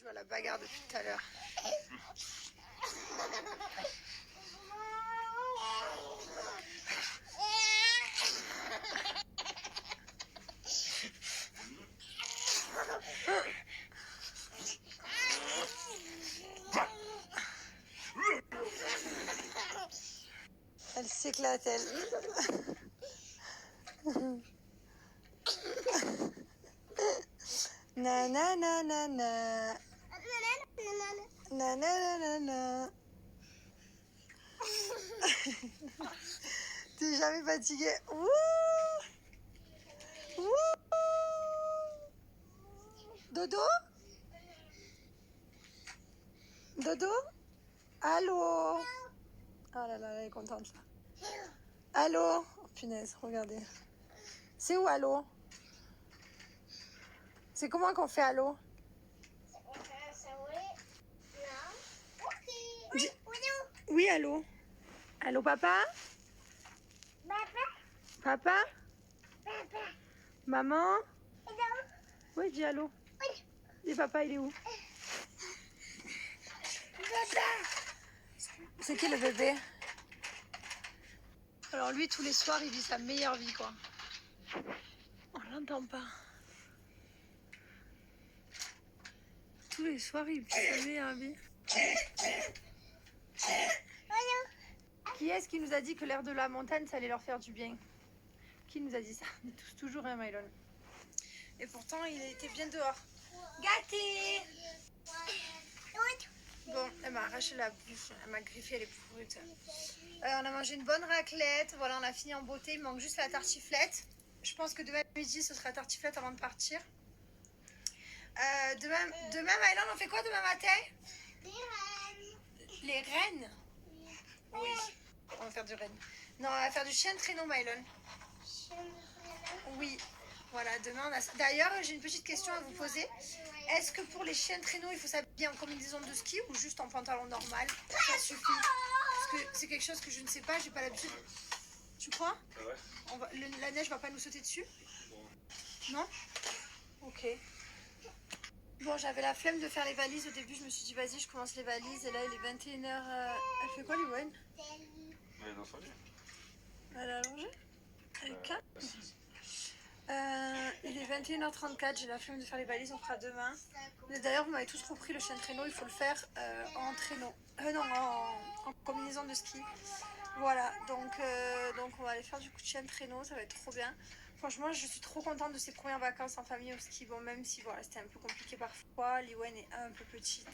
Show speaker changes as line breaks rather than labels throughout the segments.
joue à la bagarre depuis tout à l'heure. Elle s'éclate, elle. Na na na na na. Na na na na na. T'es jamais fatigué. Ouh. Ouh. Dodo? Dodo? Allô? Oh là là, elle est contente là. Allô? Oh, punaise, regardez. C'est où allô? C'est comment qu'on fait allô? Oui, allô? Allô, papa? Papa? Maman? Oui, dis allô. Et papa, il est où? C'est qui le bébé? Alors lui, tous les soirs, il vit sa meilleure vie, quoi. On l'entend pas. Tous les soirs, il vit sa meilleure vie. Qui est-ce qui nous a dit que l'air de la montagne, ça allait leur faire du bien? Qui nous a dit ça? On est tous toujours un Mylon. Et pourtant, il était bien dehors. Gâté! Bon, elle m'a arraché la bouche, elle m'a griffé, elle est brute. On a mangé une bonne raclette, voilà, on a fini en beauté, il manque juste la tartiflette. Je pense que demain midi, ce sera tartiflette avant de partir. Demain, Mylan, on fait quoi demain matin?
Les rennes.
Les rennes? Oui, on va faire du renne. Non, on va faire du chien de traîneau, Mylan. Oui. Voilà, demain on a... D'ailleurs, j'ai une petite question à vous poser. Est-ce que pour les chiens de traîneau, il faut s'habiller en combinaison de ski ou juste en pantalon normal? Ça suffit. Parce que c'est quelque chose que je ne sais pas, j'ai pas l'habitude. Tu crois? Ouais. La neige va pas nous sauter dessus? Non? Ok. Bon, j'avais la flemme de faire les valises au début, je me suis dit vas-y, je commence les valises et là il est 21h. Elle fait quoi, Liwen?
Elle est allongée.
Elle est allongée? Elle est calme. Il est 21h34, j'ai la flemme de faire les valises, on fera demain. D'ailleurs, vous m'avez tous compris, le chien de traîneau, il faut le faire en traîneau. Non, en combinaison de ski. Voilà, donc on va aller faire du coup de chien de traîneau, ça va être trop bien. Franchement, je suis trop contente de ces premières vacances en famille au ski. Bon, même si voilà, c'était un peu compliqué parfois, Liwen est un peu petite,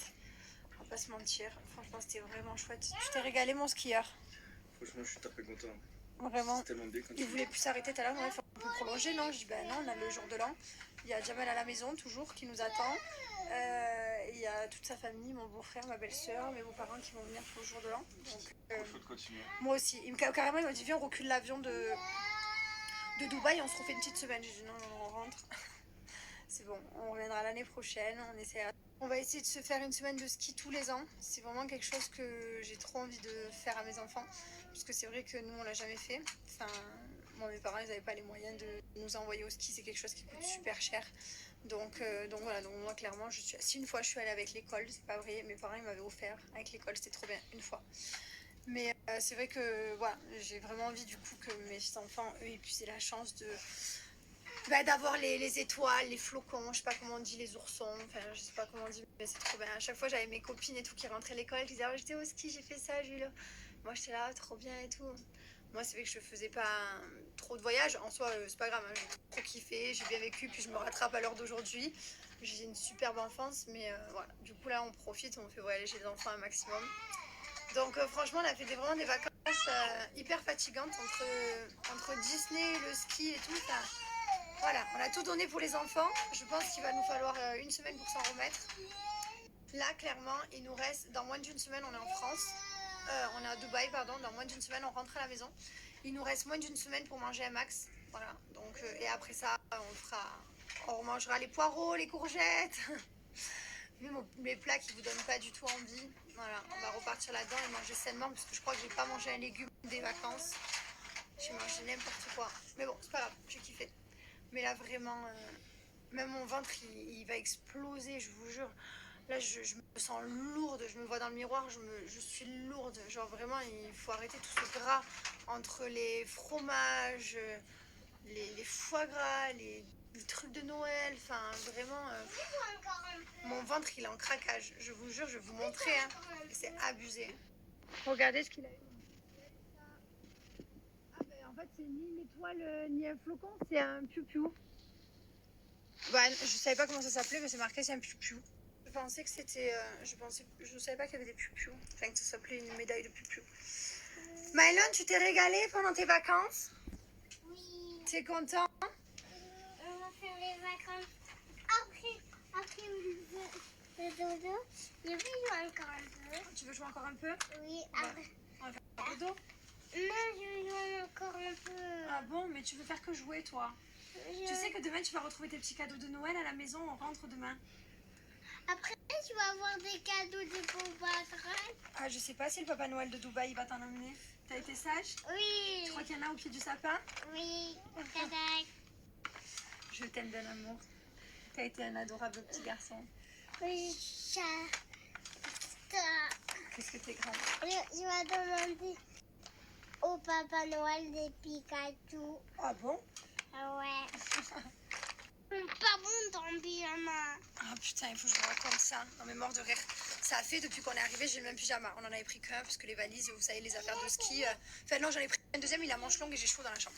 on va pas se mentir. Franchement, c'était vraiment chouette. Tu t'es régalé, mon skieur?
Franchement, je suis très content.
Vraiment.
C'est tellement bien quand
Il voulait plus s'arrêter tout à l'heure, il faut un peu prolonger, non? Je dis ben non, on a le jour de l'an. Il y a Jamel à la maison toujours qui nous attend. Il y a toute sa famille, mon beau-frère, ma belle-sœur, mes beaux-parents qui vont venir pour le jour de l'an. Donc,
faut continuer.
moi aussi. Carrément, il m'a dit viens, on recule l'avion de Dubaï, on se refait une petite semaine. J'ai dit non, on rentre. C'est bon, on reviendra l'année prochaine, on va essayer de se faire une semaine de ski tous les ans. C'est vraiment quelque chose que j'ai trop envie de faire à mes enfants. Parce que c'est vrai que nous, on l'a jamais fait. Enfin, moi, mes parents, ils n'avaient pas les moyens de nous envoyer au ski. C'est quelque chose qui coûte super cher. Donc voilà, donc moi, clairement, si une fois je suis allée avec l'école, c'est pas vrai. Mes parents, ils m'avaient offert avec l'école, c'était trop bien, une fois. Mais c'est vrai que voilà, j'ai vraiment envie du coup que mes enfants, eux, ils puissent avoir la chance de... d'avoir les étoiles, les flocons, je sais pas comment on dit, les oursons, enfin je sais pas comment on dit, mais c'est trop bien. À chaque fois j'avais mes copines et tout qui rentraient à l'école, qui disaient oh, j'étais au ski, j'ai fait ça, j'ai eu là. Moi j'étais là, trop bien et tout. Moi c'est vrai que je faisais pas trop de voyages, en soi c'est pas grave, hein, j'ai trop kiffé, j'ai bien vécu, puis je me rattrape à l'heure d'aujourd'hui. J'ai une superbe enfance, mais voilà, du coup là on profite, on fait voyager les enfants un maximum. Donc franchement on a fait vraiment des vacances hyper fatigantes entre Disney, le ski et tout. Voilà, on a tout donné pour les enfants. Je pense qu'il va nous falloir une semaine pour s'en remettre. Là, clairement, il nous reste, dans moins d'une semaine, on est en France. On est à Dubaï, pardon. Dans moins d'une semaine, on rentre à la maison. Il nous reste moins d'une semaine pour manger un max. Voilà, donc, et après ça, on remangera les poireaux, les courgettes. Les plats qui vous donnent pas du tout envie. Voilà, on va repartir là-dedans et manger sainement parce que je crois que j'ai pas mangé un légume des vacances. J'ai mangé n'importe quoi. Mais bon, c'est pas grave, j'ai kiffé. Mais là, vraiment, même mon ventre, il va exploser, je vous jure. Là, je me sens lourde, je me vois dans le miroir, je suis lourde. Genre vraiment, il faut arrêter tout ce gras entre les fromages, les foie gras, les trucs de Noël. Enfin, vraiment,
Encore un peu.
mon ventre, il est en craquage. Je vous jure, je vais vous montrer. Hein. C'est abusé. Regardez ce qu'il a eu. Ah ben, en fait, c'est ni une étoile, ni un flocon, c'est un piou-piou. Bah, je savais pas comment ça s'appelait, mais c'est marqué, c'est un piou-piou. Je pensais que c'était. Je savais pas qu'il y avait des piou-piou. Enfin, que ça s'appelait une médaille de piou-piou. Mylon, tu t'es régalée pendant tes vacances?
Oui.
T'es content?
On va faire les vacances. Après le dodo, je vais jouer encore un peu.
Tu veux jouer encore un peu?
Oui,
Ouais.
après.
On va faire un dodo.
Non, je vais jouer encore un peu.
Ah bon, mais tu veux faire que jouer, toi? Tu sais que demain, tu vas retrouver tes petits cadeaux de Noël à la maison, on rentre demain.
Après, tu vas avoir des cadeaux de Papa Noël.
Ah, je sais pas si le Papa Noël de Dubaï il va t'en emmener. T'as été sage?
Oui.
Tu crois qu'il y en a au pied du sapin?
Oui. Tadak.
Je t'aime d'un amour. T'as été un adorable petit garçon.
Oui,
Qu'est-ce que t'es grave?
je vais demander au Papa Noël des Pikachu.
Ah bon?
Ah ouais. Pas bon dans le pyjama.
Ah putain, il faut que je vous raconte ça. Non mais mort de rire. Ça a fait depuis qu'on est arrivé, j'ai le même pyjama. On en avait pris qu'un parce que les valises, vous savez, les affaires de ski. Enfin non, j'en ai pris un deuxième, il a manche longue et j'ai chaud dans la chambre.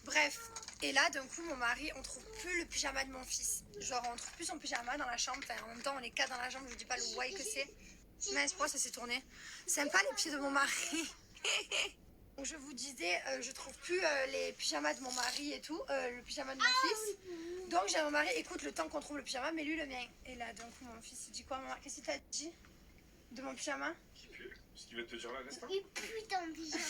Bref. Et là, d'un coup, mon mari, on trouve plus le pyjama de mon fils. Genre, on trouve plus son pyjama dans la chambre. Enfin, en même temps, on est quatre dans la chambre, je vous dis pas le why que c'est. Mais pourquoi ça s'est tourné? Sympa les pieds de mon mari. Donc je vous disais, je trouve plus les pyjamas de mon mari et tout, le pyjama de mon fils. Donc j'ai à mon mari, écoute, le temps qu'on trouve le pyjama, mais lui le mien. Et là, d'un coup, mon fils, il dit quoi, maman? Qu'est-ce qu'il t'a dit de mon pyjama?
Qui pue? Ce qu'il va te dire là, n'est-ce pas?
Il pue ton pyjama.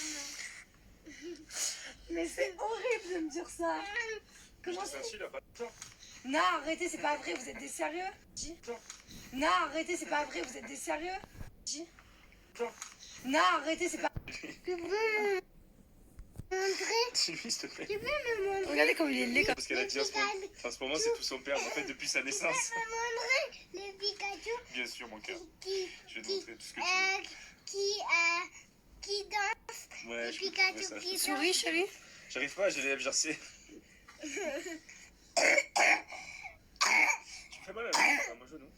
Mais c'est horrible de me dire ça. Comment
C'est ainsi, là, pas de temps.
Non, arrêtez, c'est pas vrai, vous êtes des sérieux? Dis. Non, arrêtez, c'est pas vrai, vous êtes des sérieux? Dis. Non, arrêtez, c'est pas...
Tu peux me montrer?
Dis-lui, s'il te plaît.
Tu peux me montrer?
Regardez comme il est laid.
Parce qu'elle a dit en ce moment, c'est tout son père, en fait, depuis sa
Tu
naissance.
peux me montrer les Pikachu
Bien sûr, mon cœur.
qui,
Je vais te montrer tout ce que tu
qui dansent?
veux. Ouais,
Les
je peux
Pikachu
trouver ça.
qui dansent?
Souris, chérie.
J'arrive pas, j'ai les lèvres gercées. Tu me fais mal à mon genou.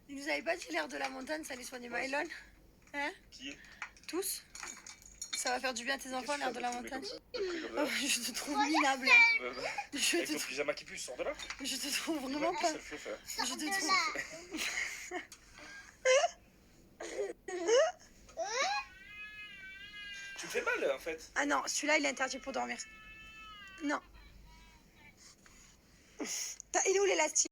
Ils nous avaient pas dit l'air de la montagne, ça allait soigner Mylon? Hein?
Qui est?
Tous? Ça va faire du bien à tes enfants, l'air de la montagne? Oh,
Avec
je te trouve minable. Je
ton
te,
pyjama qui pue, sors de là.
je te trouve vraiment pas.
Ça le fait faire.
Je te
De
trouve.
là.
Tu me fais mal, en fait.
Ah non, celui-là, il est interdit pour dormir. Non. Il est où l'élastique?